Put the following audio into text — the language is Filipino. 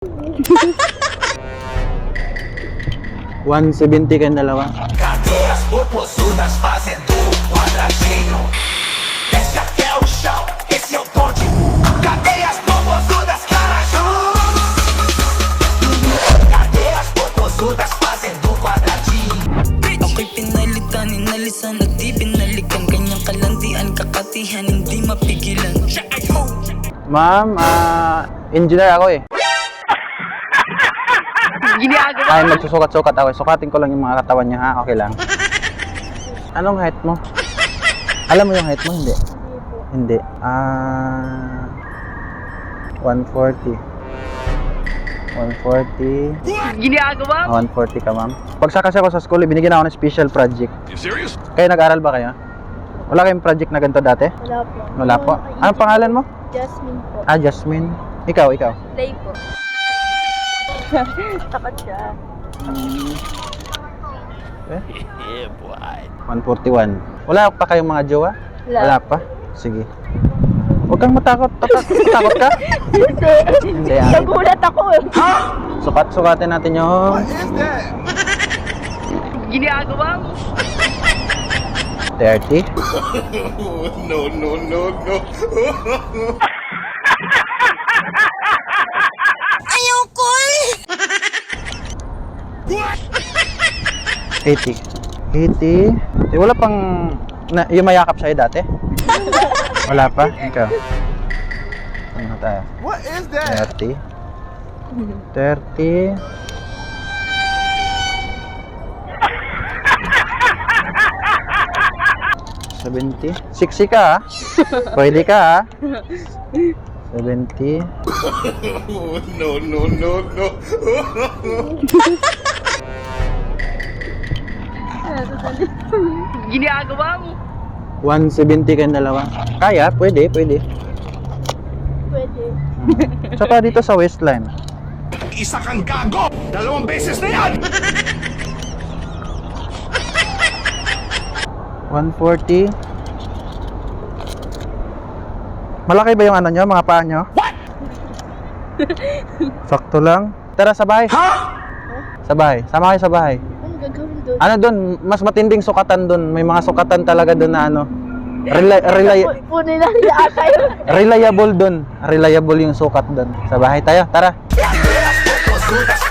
170 kayong dalawa. Cadeiras popozudas fazendo quadradinho. Esse aqui é o chão, esse é o bonde. Cadeiras popozudas, carajão. Cadeiras popozudas fazendo quadradinho. Ako'y pinalitan, inalisan at di binalikan. Kanyang kalandian, kakatihan, hindi mapigilan. Ma'am, engineer ako eh. Ay, magsusukat-sukat ako. Sukatin ko lang yung mga katawan niya, ha? Okay lang. Anong height mo? Alam mo yung height mo? Hindi. Hindi. 140. 140. Ginagawa? 140 ka, ma'am. Pagsa kasi ako sa school, binigyan ako ng special project. You serious? Kayo nag-aral ba kayo? Wala kayong project na ganito dati? Wala po. Wala po. Anong pangalan mo? Jasmine po. Jasmine. Ikaw. Lay po. Takot siya. Eh? 141. Wala pa kayong mga jowa? Wala pa? Sige. Huwag kang matakot. Takot ka? Hindi. Nagulat ako eh. Sukatin natin yung Ginagawa mo? 30. No. 80. 80. Eh, wala pang yung mayakap sa'yo dati? Wala pa? Ikaw. Ano tayo? What is that? 30. 30. $70. 60 ka, ha? Pwede ka, ha? 70. No. Ginagawa mo? 170 kayong dalawa. Kaya? Pwede. Pwede. Tsaka dito sa waistline. Isa kang gago! 2 beses na yan! 140. Malaki ba yung ano nyo, mga paa nyo? Sakto lang. Tara sa bahay. Sa bahay. Sama kayo sa bahay. Ano gagawin doon? Ano doon? Mas matinding sukatan doon. May mga sukatan talaga doon na ano. Punin lang niya ata yun. Reliable doon. Reliable yung sukat doon. Sa bahay tayo. Tara. Cadeiras popozudas